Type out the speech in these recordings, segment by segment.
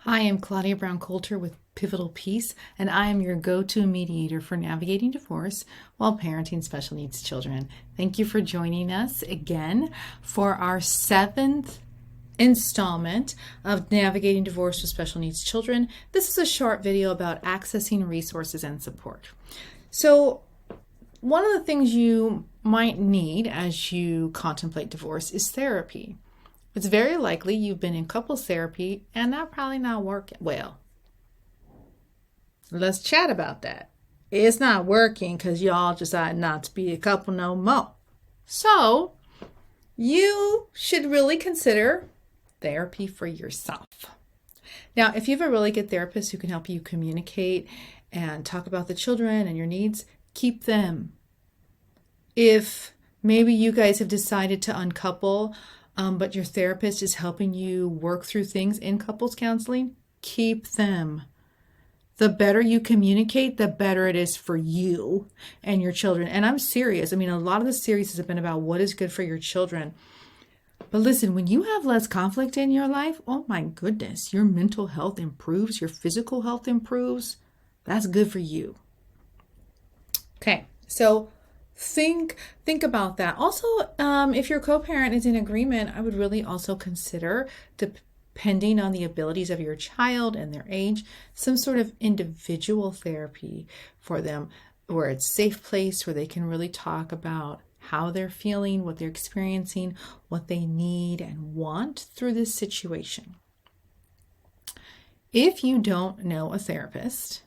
Hi, I'm Claudia Brown Coulter with Pivotal Peace, and I am your go to mediator for navigating divorce while parenting special needs children. Thank you for joining us again for our seventh installment of Navigating Divorce with Special Needs Children. This is a short video about accessing resources and support. So, one of the things you might need as you contemplate divorce is therapy. It's very likely you've been in couples therapy and that probably not working well. Let's chat about that. It's not working because y'all decide not to be a couple no more. So you should really consider therapy for yourself. Now, if you have a really good therapist who can help you communicate and talk about the children and your needs, keep them. If maybe you guys have decided to uncouple, but your therapist is helping you work through things in couples counseling, keep them. The better you communicate, the better it is for you and your children. And I'm serious. I mean, a lot of the series has been about what is good for your children. But listen, when you have less conflict in your life, oh my goodness, your mental health improves, your physical health improves. That's good for you. Okay, so think about that. Also, if your co-parent is in agreement, I would really also consider, depending on the abilities of your child and their age, some sort of individual therapy for them, where it's a safe place where they can really talk about how they're feeling, what they're experiencing, what they need and want through this situation. If you don't know a therapist,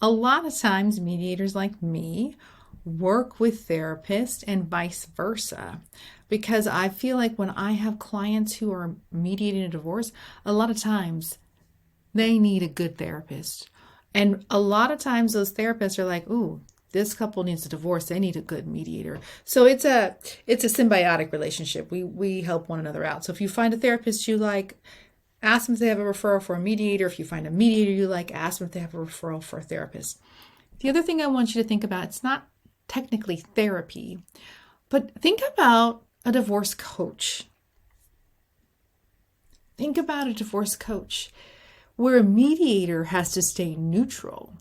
a lot of times mediators like me work with therapists and vice versa, because I feel like when I have clients who are mediating a divorce, a lot of times they need a good therapist. And a lot of times those therapists are like, ooh, this couple needs a divorce. They need a good mediator. So it's a symbiotic relationship. We help one another out. So if you find a therapist you like, ask them if they have a referral for a mediator. If you find a mediator you like, ask them if they have a referral for a therapist. The other thing I want you to think about, it's not technically therapy, but think about a divorce coach. Think about a divorce coach where a mediator has to stay neutral.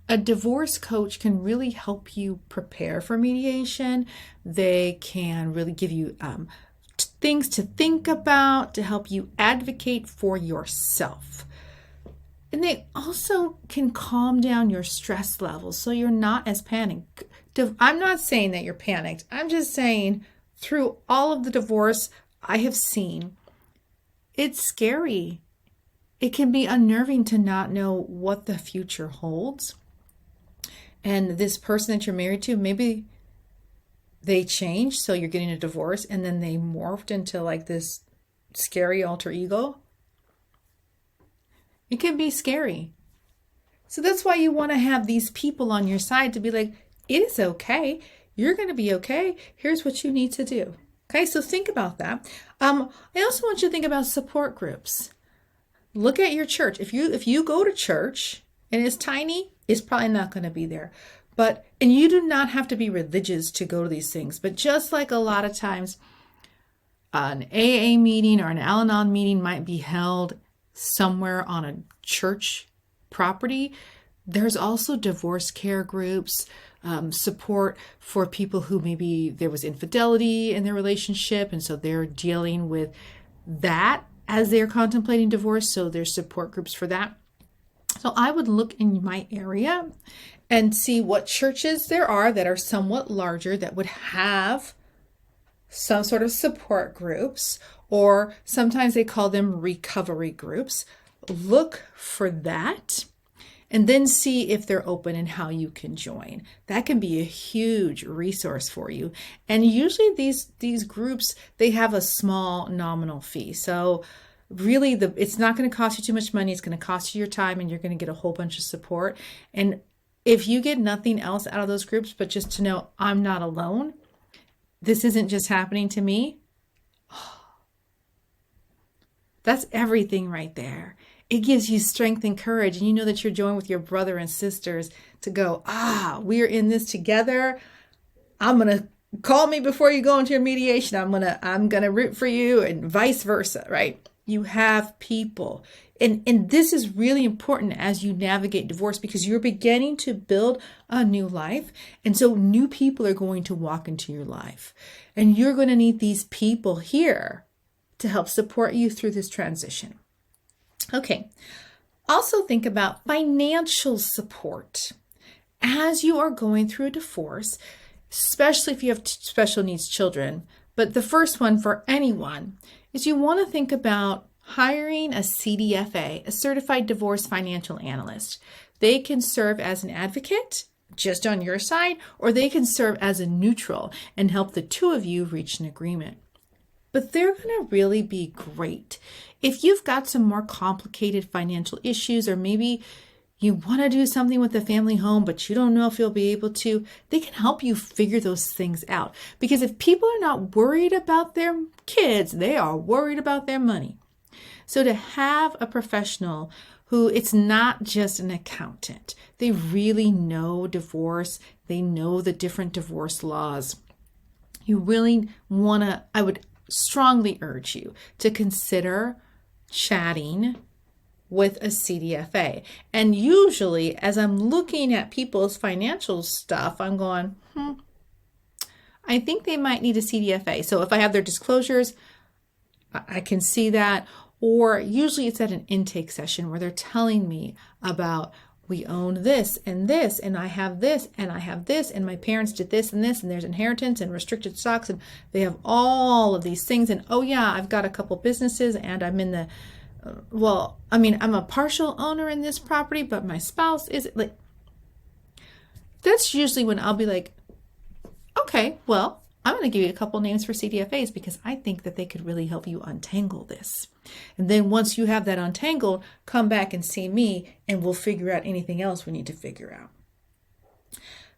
A divorce coach can really help you prepare for mediation. They can really give you things to think about to help you advocate for yourself. And they also can calm down your stress levels so you're not as panicked. I'm not saying that you're panicked. I'm just saying through all of the divorce I have seen, it's scary. It can be unnerving to not know what the future holds. And this person that you're married to, maybe they changed, so you're getting a divorce, and then they morphed into like this scary alter ego. It can be scary. So that's why you want to have these people on your side to be like, it is okay. You're going to be okay. Here's what you need to do. Okay, so think about that. I also want you to think about support groups. Look at your church. If you go to church and it's tiny, it's probably not going to be there. And you do not have to be religious to go to these things. But just like a lot of times, an AA meeting or an Al-Anon meeting might be held somewhere on a church property, there's also divorce care groups, support for people who maybe there was infidelity in their relationship, and so they're dealing with that as they're contemplating divorce. So there's support groups for that. So I would look in my area and see what churches there are that are somewhat larger that would have some sort of support groups, or sometimes they call them recovery groups. Look for that and then see if they're open and how you can join. That can be a huge resource for you. And usually these groups, they have a small nominal fee. So really it's not going to cost you too much money. It's going to cost you your time, and you're going to get a whole bunch of support. And if you get nothing else out of those groups, but just to know I'm not alone, this isn't just happening to me, that's everything right there. It gives you strength and courage, and you know that you're joined with your brother and sisters to go, we're in this together. I'm going to call me before you go into your mediation. I'm going to root for you, and vice versa, right? You have people And this is really important as you navigate divorce, because you're beginning to build a new life. And so new people are going to walk into your life. And you're going to need these people here to help support you through this transition. Okay. Also think about financial support as you are going through a divorce, especially if you have special needs children. But the first one for anyone is you want to think about hiring a CDFA, a Certified Divorce Financial Analyst. They can serve as an advocate just on your side, or they can serve as a neutral and help the two of you reach an agreement. But they're going to really be great. If you've got some more complicated financial issues, or maybe you want to do something with the family home, but you don't know if you'll be able to, they can help you figure those things out. Because if people are not worried about their kids, they are worried about their money. So to have a professional who, it's not just an accountant, they really know divorce, they know the different divorce laws. You really want to, I would strongly urge you to consider chatting with a CDFA. And usually, as I'm looking at people's financial stuff, I'm going, I think they might need a CDFA. So if I have their disclosures, I can see that. Or usually it's at an intake session where they're telling me about, we own this, and I have this, and I have this, and my parents did this, and there's inheritance and restricted stocks, and they have all of these things. And oh yeah, I've got a couple businesses, and I'm in the, I'm a partial owner in this property, but my spouse is like, that's usually when I'll be like, okay, well, I'm going to give you a couple names for CDFAs because I think that they could really help you untangle this. And then once you have that untangled, come back and see me and we'll figure out anything else we need to figure out.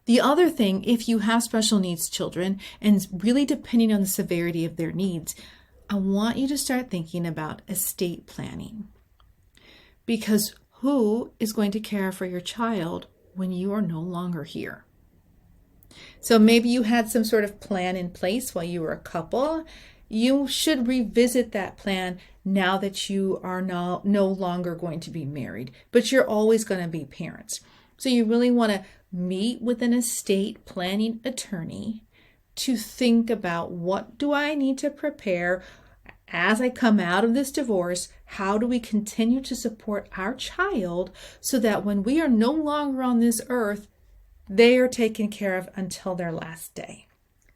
The other thing, if you have special needs children, and really depending on the severity of their needs, I want you to start thinking about estate planning. Because who is going to care for your child when you are no longer here? So maybe you had some sort of plan in place while you were a couple. You should revisit that plan now that you are no longer going to be married, but you're always going to be parents. So you really want to meet with an estate planning attorney to think about, what do I need to prepare as I come out of this divorce? How do we continue to support our child so that when we are no longer on this earth, they are taken care of until their last day?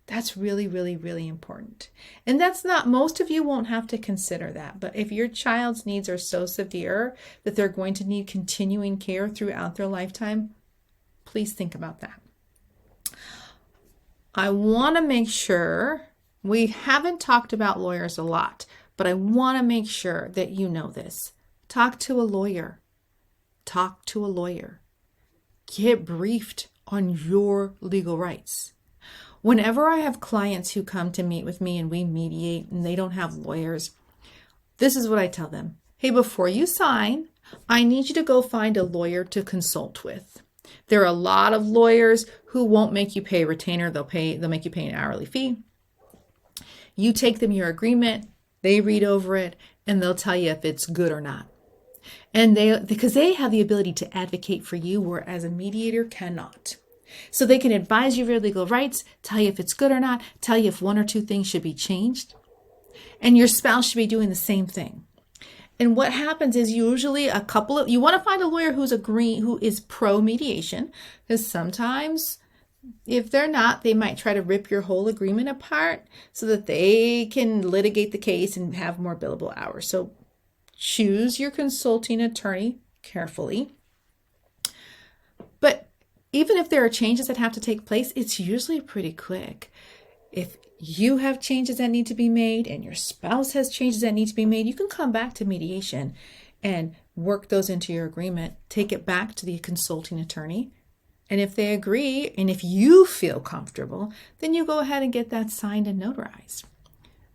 That's really, really, really important. And that's not, most of you won't have to consider that. But if your child's needs are so severe that they're going to need continuing care throughout their lifetime, please think about that. I want to make sure, we haven't talked about lawyers a lot, but I want to make sure that you know this. Talk to a lawyer. Talk to a lawyer. Get briefed on your legal rights. Whenever I have clients who come to meet with me and we mediate and they don't have lawyers, this is what I tell them. Hey, before you sign, I need you to go find a lawyer to consult with. There are a lot of lawyers who won't make you pay a retainer. They'll make you pay an hourly fee. You take them your agreement, they read over it, and they'll tell you if it's good or not. And because they have the ability to advocate for you, whereas a mediator cannot. So they can advise you of your legal rights, tell you if it's good or not, tell you if one or two things should be changed. And your spouse should be doing the same thing. And what happens is usually you want to find a lawyer who is pro mediation, because sometimes if they're not, they might try to rip your whole agreement apart so that they can litigate the case and have more billable hours. So choose your consulting attorney carefully. But even if there are changes that have to take place, it's usually pretty quick. If you have changes that need to be made and your spouse has changes that need to be made, you can come back to mediation and work those into your agreement, take it back to the consulting attorney. And if they agree, and if you feel comfortable, then you go ahead and get that signed and notarized.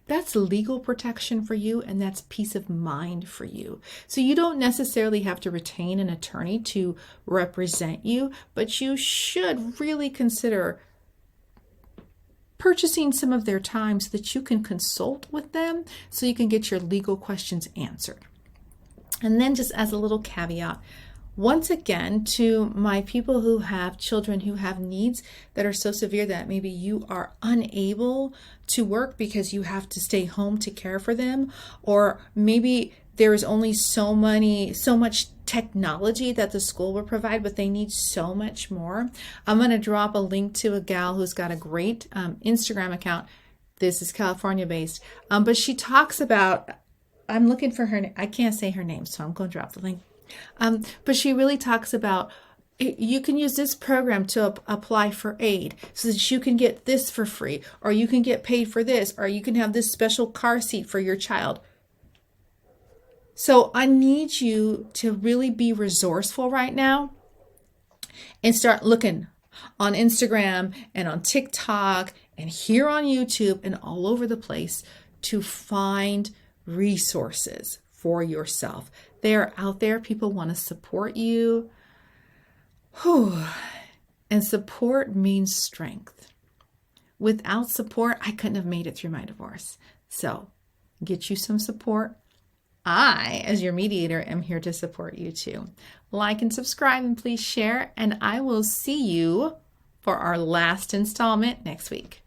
That's legal protection for you, and that's peace of mind for you. So you don't necessarily have to retain an attorney to represent you, but you should really consider purchasing some of their time so that you can consult with them so you can get your legal questions answered. And then just as a little caveat, once again, to my people who have children who have needs that are so severe that maybe you are unable to work because you have to stay home to care for them, or maybe there is only so much technology that the school will provide, but they need so much more. I'm going to drop a link to a gal who's got a great Instagram account. This is California based, but she talks about, I'm looking for her, I can't say her name, so I'm going to drop the link. But she really talks about, you can use this program to apply for aid so that you can get this for free, or you can get paid for this, or you can have this special car seat for your child. So I need you to really be resourceful right now and start looking on Instagram and on TikTok and here on YouTube and all over the place to find resources for yourself. They are out there. People want to support you. Whew. And support means strength. Without support, I couldn't have made it through my divorce. So get you some support. I, as your mediator, am here to support you too. Like and subscribe and please share. And I will see you for our last installment next week.